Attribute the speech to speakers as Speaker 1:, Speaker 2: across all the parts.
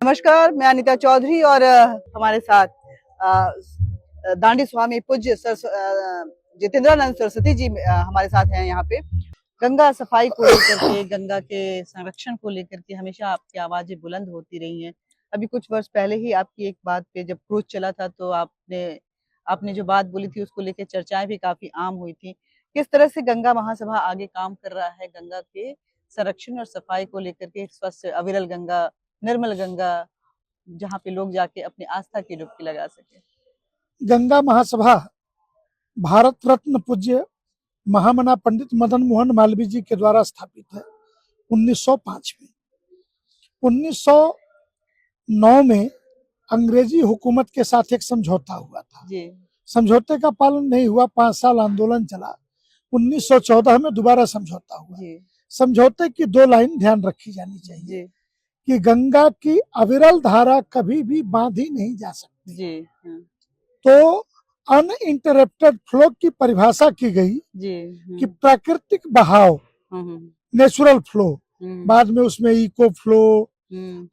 Speaker 1: नमस्कार, मैं अनिता चौधरी और हमारे साथ दांडी स्वामी पूज्य जितेंद्रानंद सरस्वती जी हमारे साथ हैं यहाँ पे। गंगा सफाई को लेकर के, गंगा के संरक्षण को लेकर के हमेशा आपकी आवाजें बुलंद होती रही हैं। अभी कुछ वर्ष पहले ही आपकी एक बात पे जब क्रूज चला था तो आपने जो बात बोली थी उसको लेकर चर्चाएं भी काफी आम हुई थी। किस तरह से गंगा महासभा आगे काम कर रहा है गंगा के संरक्षण और सफाई को लेकर के, स्वच्छ अविरल गंगा, निर्मल गंगा, जहाँ पे लोग जाके अपनी आस्था की डुबकी लगा सके।
Speaker 2: गंगा महासभा भारत रत्न पूज्य महामना पंडित मदन मोहन मालवीय जी के द्वारा स्थापित है 1905 में। 1909 में अंग्रेजी हुकूमत के साथ एक समझौता हुआ था
Speaker 1: जी।
Speaker 2: समझौते का पालन नहीं हुआ, 5 साल आंदोलन चला। 1914 में दोबारा समझौता हुआ जी। समझौते की 2 लाइन ध्यान रखी जानी चाहिए जी। कि गंगा की अविरल धारा कभी भी बांधी नहीं जा सकती जी। तो अनइंटरप्टेड फ्लो की परिभाषा की गई जी। कि प्राकृतिक बहाव, नेचुरल फ्लो, बाद में उसमें इको फ्लो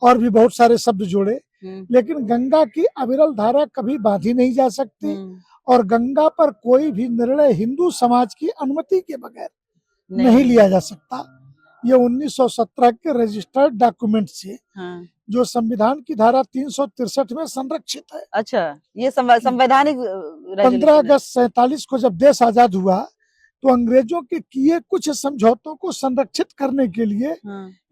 Speaker 2: और भी बहुत सारे शब्द जोड़े, लेकिन गंगा की अविरल धारा कभी बांधी नहीं जा सकती और गंगा पर कोई भी निर्णय हिंदू समाज की अनुमति के बगैर नहीं लिया जा सकता। ये 1917 के रजिस्टर्ड डॉक्यूमेंट से जो संविधान की धारा 363 में संरक्षित है।
Speaker 1: अच्छा, ये संवैधानिक
Speaker 2: 15 अगस्त 47 को जब देश आजाद हुआ तो अंग्रेजों के किए कुछ समझौतों को संरक्षित करने के लिए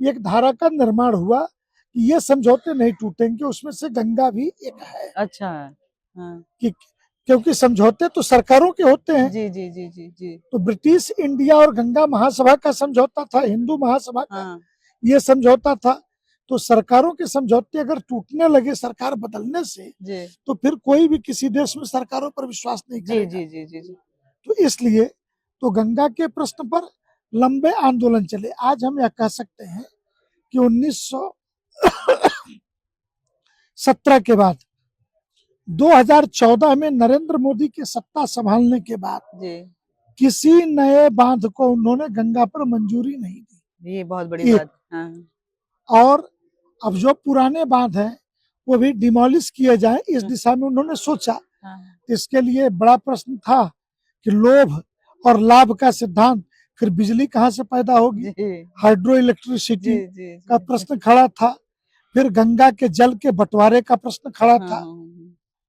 Speaker 2: एक धारा का निर्माण हुआ कि ये समझौते नहीं टूटेंगे, उसमें से गंगा भी एक है।
Speaker 1: अच्छा
Speaker 2: कि क्योंकि समझौते तो सरकारों के होते हैं
Speaker 1: जी जी जी जी जी।
Speaker 2: तो ब्रिटिश इंडिया और गंगा महासभा का समझौता था, हिंदू महासभा का ये समझौता था। तो सरकारों के समझौते अगर टूटने लगे सरकार बदलने से तो फिर कोई भी किसी देश में सरकारों पर विश्वास नहीं करेगा।
Speaker 1: जी जी जी जी। तो
Speaker 2: इसलिए तो गंगा के प्रश्न पर लंबे आंदोलन चले। आज हम यह कह सकते हैं कि 1917 के बाद 2014 में नरेंद्र मोदी के सत्ता संभालने के बाद किसी नए बांध को उन्होंने गंगा पर मंजूरी नहीं दी।
Speaker 1: ये बहुत बड़ी बात।
Speaker 2: और अब जो पुराने बांध हैं वो भी डिमोलिश किए जाए, इस दिशा में उन्होंने सोचा। इसके लिए बड़ा प्रश्न था कि लोभ और लाभ का सिद्धांत, फिर बिजली कहाँ से पैदा होगी, हाइड्रो इलेक्ट्रिसिटी का प्रश्न खड़ा था। फिर गंगा के जल के बंटवारे का प्रश्न खड़ा था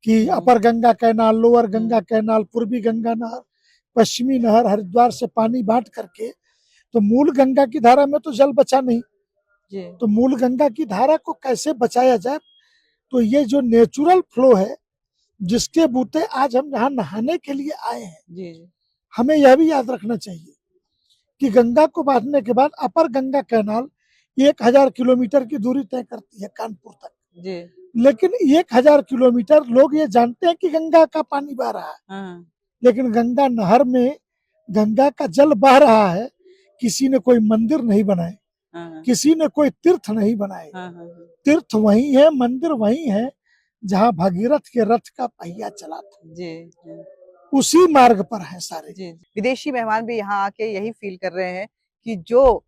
Speaker 2: कि upper Ganga canal, lower Ganga canal, पूर्वी गंगा नहर, पश्चिमी नहर, हरिद्वार से पानी बांट करके, तो मूल गंगा की धारा में तो जल बचा नहीं। तो मूल गंगा की धारा को कैसे बचाया जाए? तो ये जो नेचुरल फ्लो है जिसके बूते आज हम यहाँ नहाने के लिए आए हैं, हमें यह भी याद रखना चाहिए कि गंगा को बांधने के बाद अपर गंगा कैनाल 1000 किलोमीटर की दूरी तय करती है कानपुर तक लेकिन 1000 किलोमीटर लोग ये जानते हैं कि गंगा का पानी बह रहा है, लेकिन गंगा नहर में गंगा का जल बह रहा है। किसी ने कोई मंदिर नहीं बनाए, किसी ने कोई तीर्थ नहीं बनाए। तीर्थ वही है, मंदिर वही है जहाँ भागीरथ के रथ का पहिया चला था। उसी मार्ग पर है सारे।
Speaker 1: विदेशी मेहमान भी यहाँ आके यही फील कर रहे हैं कि जो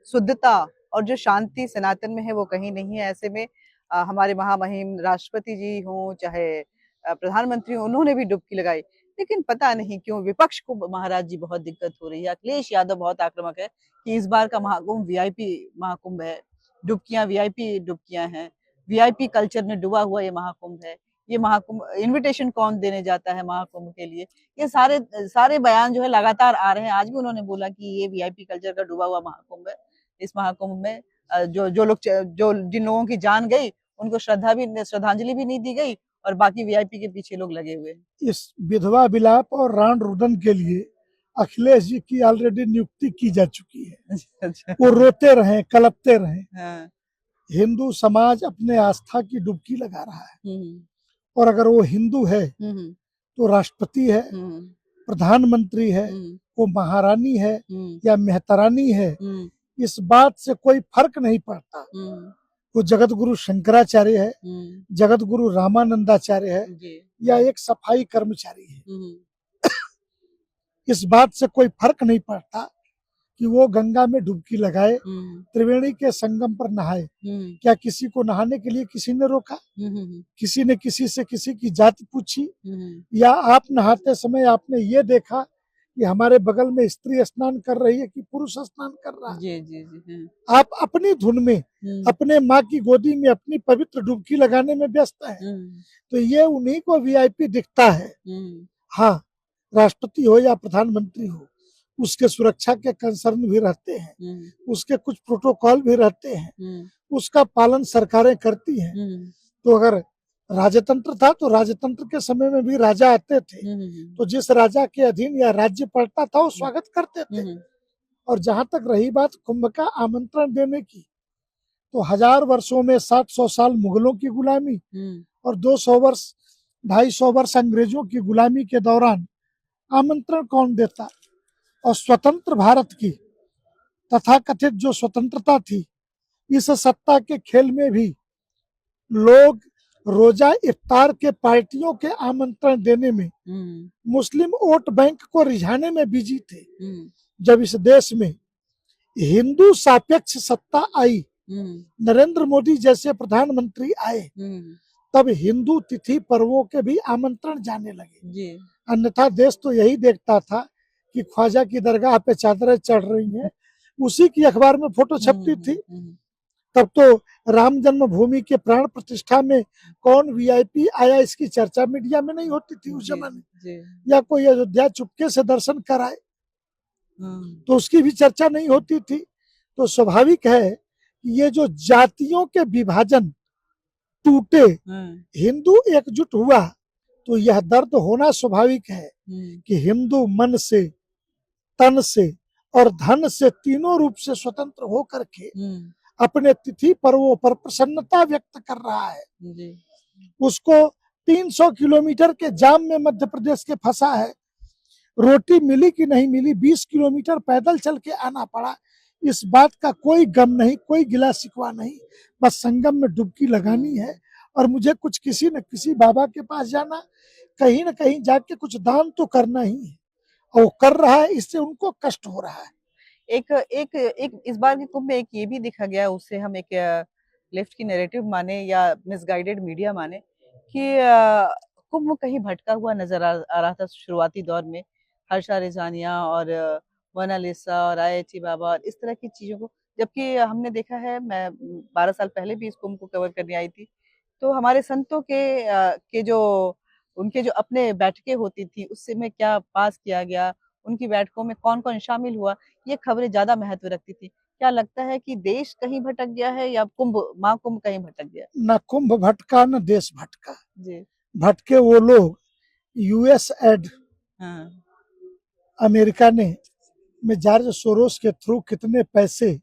Speaker 1: शुद्धता और जो शांति सनातन में है वो कहीं नहीं है। ऐसे में हमारे महामहिम राष्ट्रपति जी हों चाहे प्रधानमंत्री हों, उन्होंने भी डुबकी लगाई, लेकिन पता नहीं क्यों विपक्ष को महाराज जी बहुत दिक्कत हो रही है। अखिलेश यादव बहुत आक्रामक है कि इस बार का महाकुंभ वीआईपी महाकुंभ है, डुबकियां वीआईपी डुबकियां हैं, वीआईपी कल्चर में डूबा हुआ ये महाकुंभ है। ये महाकुंभ इनविटेशन कौन देने जाता है महाकुंभ के लिए? ये सारे बयान जो है लगातार आ रहे हैं। आज भी उन्होंने बोला कि ये वीआईपी कल्चर का डूबा हुआ महाकुंभ है। इस महाकुंभ में जो जिन लोगों की जान गई उनको श्रद्धांजलि भी नहीं दी गई और बाकी वीआईपी के पीछे लोग लगे हुए हैं।
Speaker 2: इस विधवा विलाप और रान रुदन के लिए अखिलेश जी की ऑलरेडी नियुक्ति की जा चुकी है। वो रोते रहे, कलपते रहे। हिंदू समाज अपने आस्था की डुबकी लगा रहा है और अगर वो हिंदू है तो राष्ट्रपति है, प्रधानमंत्री है, वो महारानी है या मेहतरानी है, इस बात से कोई फर्क नहीं पड़ता। वो जगत गुरु शंकराचार्य है, जगत गुरु रामानंदाचार्य है या एक सफाई कर्मचारी है, इस बात से कोई फर्क नहीं पड़ता कि वो गंगा में डुबकी लगाए, त्रिवेणी के संगम पर नहाए। क्या किसी को नहाने के लिए किसी ने रोका? किसी ने किसी से किसी की जाति पूछी? या आप नहाते समय आपने ये देखा कि हमारे बगल में स्त्री स्नान कर रही है कि पुरुष स्नान कर रहा है?
Speaker 1: जी जी जी।
Speaker 2: आप अपनी धुन में अपने माँ की गोदी में अपनी पवित्र डुबकी लगाने में व्यस्त है। तो ये उन्हीं को वीआईपी दिखता है। हाँ, राष्ट्रपति हो या प्रधानमंत्री हो, उसके सुरक्षा के कंसर्न भी रहते हैं, उसके कुछ प्रोटोकॉल भी रहते हैं, उसका पालन सरकारें करती हैं। तो अगर राजतंत्र था तो राजतंत्र के समय में भी राजा आते थे, तो जिस राजा के अधीन या राज्य पड़ता था वो स्वागत करते थे। और जहां तक रही बात कुंभ का आमंत्रण देने की, तो 1000 वर्षों में 700 साल मुगलों की गुलामी और 200 वर्ष 250 वर्ष अंग्रेजों की गुलामी के दौरान आमंत्रण कौन देता? और स्वतंत्र भारत की तथाकथित जो स्वतंत्रता थी, इस सत्ता के खेल में भी लोग रोजा इफ्तार के पार्टियों के आमंत्रण देने में, मुस्लिम वोट बैंक को रिझाने में बिजी थे। जब इस देश में हिंदू सापेक्ष सत्ता आई, नरेंद्र मोदी जैसे प्रधानमंत्री आए, तब हिंदू तिथि पर्वों के भी आमंत्रण जाने लगे। अन्यथा देश तो यही देखता था कि ख्वाजा की दरगाह पे चादरें चढ़ रही हैं, उसी की अखबार में फोटो छपती थी। तब तो राम जन्मभूमि के प्राण प्रतिष्ठा में कौन वीआईपी आया इसकी चर्चा मीडिया में नहीं होती थी उस जमाने। या कोई अयोध्या चुपके से दर्शन कराए तो उसकी भी चर्चा नहीं होती थी। तो स्वाभाविक है कि ये जो जातियों के विभाजन टूटे, हिंदू एकजुट हुआ, तो यह दर्द होना स्वाभाविक है कि हिंदू मन से, तन से और धन से तीनों रूप से स्वतंत्र होकर के अपने तिथि पर्वों पर प्रसन्नता व्यक्त कर रहा है। उसको 300 किलोमीटर के जाम में मध्य प्रदेश के फंसा है, रोटी मिली कि नहीं मिली, 20 किलोमीटर पैदल चल के आना पड़ा, इस बात का कोई गम नहीं, कोई गिला शिकवा नहीं। बस संगम में डुबकी लगानी है और मुझे कुछ किसी न किसी बाबा के पास जाना, कहीं न कहीं जाके कुछ दान तो करना ही है, और वो कर रहा है, इससे उनको कष्ट हो रहा है।
Speaker 1: एक एक एक इस बार के कुंभ में एक ये भी दिखा गया, उससे हम एक लेफ्ट की नैरेटिव माने या मिसगाइडेड मीडिया माने कि कुंभ कहीं भटका हुआ नजर आ रहा था शुरुआती दौर में। हर्षा रेजानिया और मोनालिसा और आईआईटी बाबा और इस तरह की चीजों को, जबकि हमने देखा है, मैं 12 साल पहले भी इस कुंभ को कवर करने आई थी, तो हमारे संतों के जो उनके जो अपने बैठकें होती थी उससे में क्या पास किया गया, उनकी बैठकों में कौन कौन शामिल हुआ, ये खबरें ज्यादा महत्व रखती थी। क्या लगता है कि देश कहीं भटक गया है या महाकुंभ कहीं भटक गया?
Speaker 2: न कुंभ भटका न देश भटका
Speaker 1: जी।
Speaker 2: भटके वो लोग यूएस एड अमेरिका ने में जॉर्ज सोरोस के थ्रू कितने पैसे,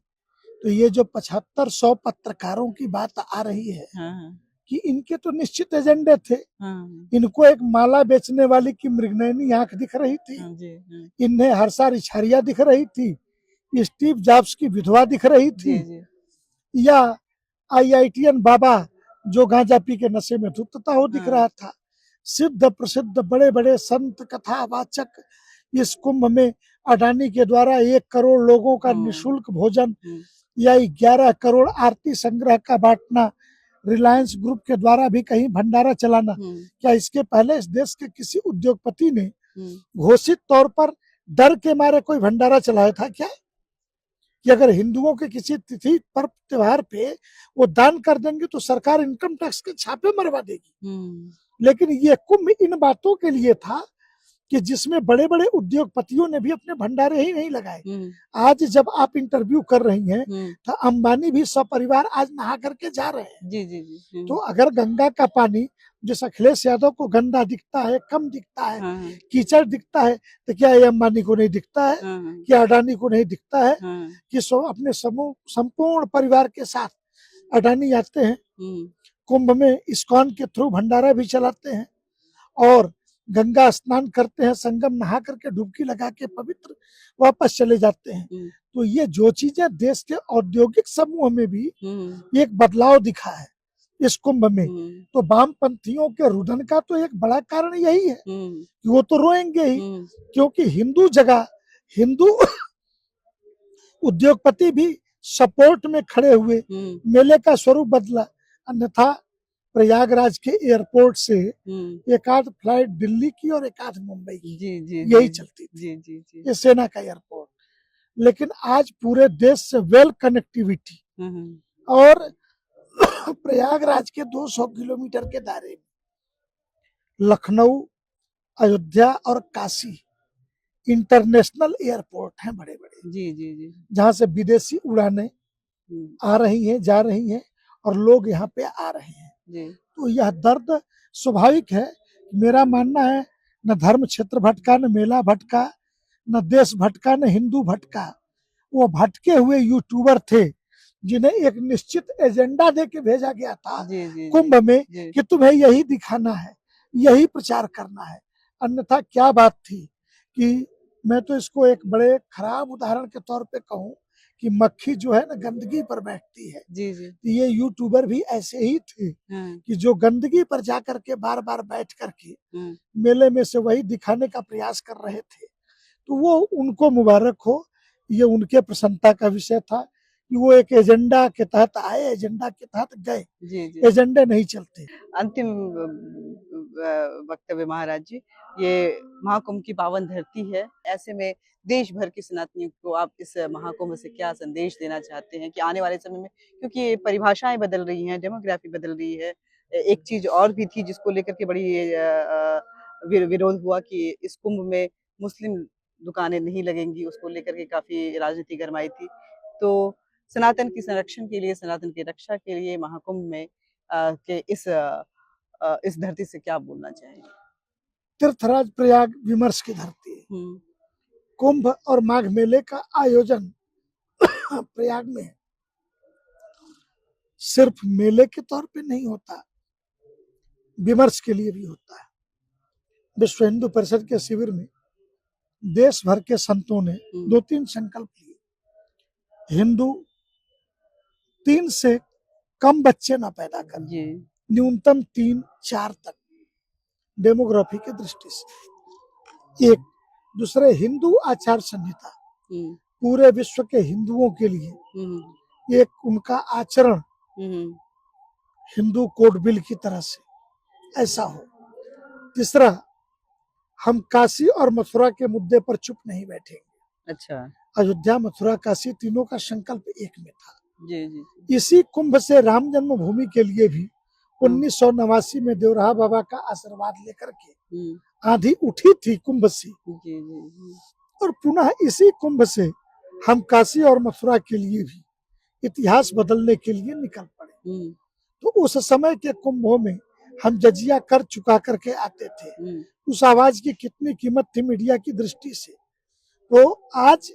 Speaker 2: तो ये जो 7500 पत्रकारों की बात आ रही है कि इनके तो निश्चित एजेंडे थे। इनको एक माला बेचने वाली की मृगनयनी आंख दिख रही थी, इन्हें हर्षा रिछारिया दिख रही थी, स्टीव जॉब्स की विधवा दिख रही थी, या आईआईटीएन बाबा जो गांजा पी के नशे में धुतता हो दिख रहा था। सिद्ध प्रसिद्ध बड़े बड़े संत कथावाचक इस कुंभ में अडानी के द्वारा 1 करोड़ लोगों का निशुल्क भोजन या 11 करोड़ आरती संग्रह का बांटना, रिलायंस ग्रुप के द्वारा भी कहीं भंडारा चलाना, क्या इसके पहले इस देश के किसी उद्योगपति ने घोषित तौर पर डर के मारे कोई भंडारा चलाया था क्या? कि अगर हिंदुओं के किसी तिथि पर त्योहार पे वो दान कर देंगे तो सरकार इनकम टैक्स के छापे मरवा देगी। लेकिन ये कुंभ इन बातों के लिए था कि जिसमें बड़े बड़े उद्योगपतियों ने भी अपने भंडारे ही नहीं लगाए। आज जब आप इंटरव्यू कर रही हैं तो अंबानी भी सपरिवार आज नहा करके जा रहे हैं। जी। तो अगर गंगा का पानी जिस अखिलेश यादव को गंदा दिखता है, कम दिखता है, कीचड़ दिखता है, तो क्या ये अंबानी को नहीं दिखता है? क्या अडानी को नहीं दिखता है कि अपने संपूर्ण परिवार के साथ अडानी आते हैं, कुंभ में इस्कॉन के थ्रू भंडारा भी चलाते हैं और गंगा स्नान करते हैं, संगम नहा करके डुबकी लगा के पवित्र वापस चले जाते हैं। तो ये जो चीजें देश के औद्योगिक समूह में भी एक बदलाव दिखा है इस कुंभ में, तो वामपंथियों के रुदन का तो एक बड़ा कारण यही है कि वो तो रोएंगे ही, क्योंकि हिंदू जगह हिंदू उद्योगपति भी सपोर्ट में खड़े हुए, मेले का स्वरूप बदला। अन्यथा प्रयागराज के एयरपोर्ट से एक आध फ्लाइट दिल्ली की और एक आध मुंबई की यही चलती थी। ये सेना का एयरपोर्ट, लेकिन आज पूरे देश से वेल कनेक्टिविटी और प्रयागराज के 200 किलोमीटर के दायरे में लखनऊ, अयोध्या और काशी इंटरनेशनल एयरपोर्ट हैं बड़े बड़े, जहां से विदेशी उड़ानें आ रही हैं, जा रही हैं और लोग यहाँ पे आ रहे हैं। तो यह दर्द स्वाभाविक है। मेरा मानना है न धर्म क्षेत्र भटका, न मेला भटका, न देश भटका, न हिंदू भटका। वो भटके हुए यूट्यूबर थे जिन्हें एक निश्चित एजेंडा दे के भेजा गया था कुंभ में कि तुम्हें यही दिखाना है, यही प्रचार करना है। अन्यथा क्या बात थी कि मैं तो इसको एक बड़े खराब उदाहरण के तौर पे कहूँ कि मक्खी जो है ना गंदगी पर बैठती है, ये यूट्यूबर भी ऐसे ही थे कि जो गंदगी पर जाकर के बार बार बैठ करके मेले में से वही दिखाने का प्रयास कर रहे थे। तो वो उनको मुबारक हो, ये उनके प्रसन्नता का विषय था कि वो एक एजेंडा के तहत आए, एजेंडा के तहत गए। एजेंडे नहीं चलते।
Speaker 1: अंतिम वक्तव्य महाराज जी, ये महाकुंभ की पावन धरती है, ऐसे में देश भर के सनातनियों को आप इस महाकुंभ से क्या संदेश देना चाहते हैं कि आने वाले समय में, क्योंकि ये परिभाषाएं बदल रही हैं, डेमोग्राफी बदल रही है। एक चीज और भी थी जिसको लेकर के बड़ी विरोध हुआ कि इस कुंभ में मुस्लिम दुकानें नहीं लगेंगी, उसको लेकर के काफी राजनीति गरमाई थी। तो सनातन की संरक्षण के लिए, सनातन की रक्षा के लिए महाकुंभ में के इस धरती से क्या बोलना चाहेंगे?
Speaker 2: तीर्थराज प्रयाग विमर्श की धरती है। कुंभ और माघ मेले का आयोजन प्रयाग में सिर्फ मेले के तौर पे नहीं होता, विमर्श के लिए भी होता है। विश्व हिंदू परिषद के शिविर में देश भर के संतों ने 2-3 संकल्प लिए। हिंदू 3 से कम बच्चे ना पैदा कर, न्यूनतम 3-4 तक डेमोग्राफी की दृष्टि से। एक दूसरे हिंदू आचार संहिता, पूरे विश्व के हिंदुओं के लिए एक उनका आचरण हिंदू कोड बिल की तरह से ऐसा हो। तीसरा, हम काशी और मथुरा के मुद्दे पर चुप नहीं बैठेंगे। अच्छा। अयोध्या, मथुरा, काशी तीनों का संकल्प एक में था। इसी कुंभ से राम जन्मभूमि के लिए भी 1989 में देवराहा बाबा का आशीर्वाद लेकर के आंधी उठी थी कुंभ से। और पुनः इसी कुंभ से हम काशी और मथुरा के लिए भी इतिहास बदलने के लिए निकल पड़े। तो उस समय के कुंभों में हम जजिया कर चुका करके आते थे। उस आवाज की कितनी कीमत थी मीडिया की दृष्टि से। तो आज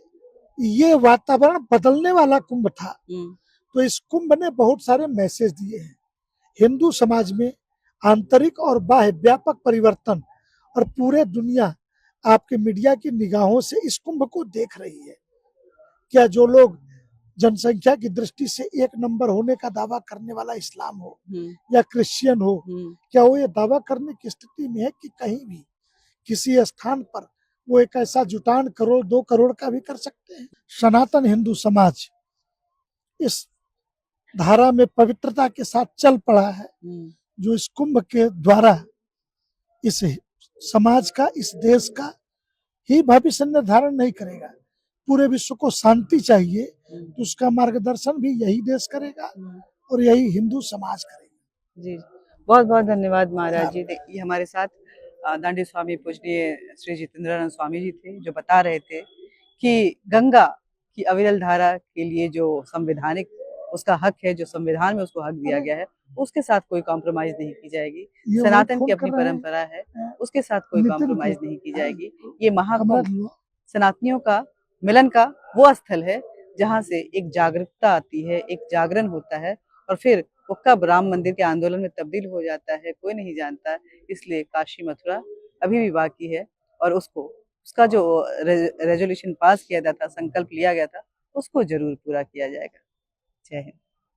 Speaker 2: ये वातावरण बदलने वाला कुंभ था। तो इस कुंभ ने बहुत सारे मैसेज दिए हैं। हिंदू समाज में आंतरिक और बाह्य व्यापक परिवर्तन, और पूरे दुनिया आपके मीडिया की निगाहों से इस कुंभ को देख रही है। क्या जो लोग जनसंख्या की दृष्टि से 1 नंबर होने का दावा करने वाला इस्लाम हो या क्रिश्चियन हो, क्या वो ये दावा करने की स्थिति में है कि कहीं भी किसी स्थान पर वो एक ऐसा जुटान 1 करोड़ 2 करोड़ का भी कर सकते हैं? सनातन हिंदू समाज इस धारा में पवित्रता के साथ चल पड़ा है, जो इस कुंभ के द्वारा इस समाज का, इस देश का ही भविष्य निर्धारण नहीं करेगा। पूरे विश्व को शांति चाहिए, तो उसका मार्गदर्शन भी यही देश करेगा और यही हिंदू समाज करेगा।
Speaker 1: जी, बहुत बहुत धन्यवाद महाराज जी। ये हमारे साथ दांडी स्वामी पूजनीय श्री जितेंद्रानंद स्वामी जी थे, जो बता रहे थे कि गंगा की अविरल धारा के लिए जो संवैधानिक उसका हक है, जो संविधान में उसको हक दिया गया है, उसके साथ कोई कॉम्प्रोमाइज नहीं की जाएगी। सनातन की अपनी परंपरा है, उसके साथ कोई कॉम्प्रोमाइज नहीं की जाएगी। ये महाकुंभ सनातनियों का मिलन का वो स्थल है जहाँ से एक जागरूकता आती है, एक जागरण होता है, और फिर वो कब राम मंदिर के आंदोलन में तब्दील हो जाता है कोई नहीं जानता। इसलिए काशी मथुरा अभी भी बाकी है, और उसका जो रेजोल्यूशन पास किया गया था, संकल्प लिया गया था, उसको जरूर पूरा किया जाएगा। जय हिंद।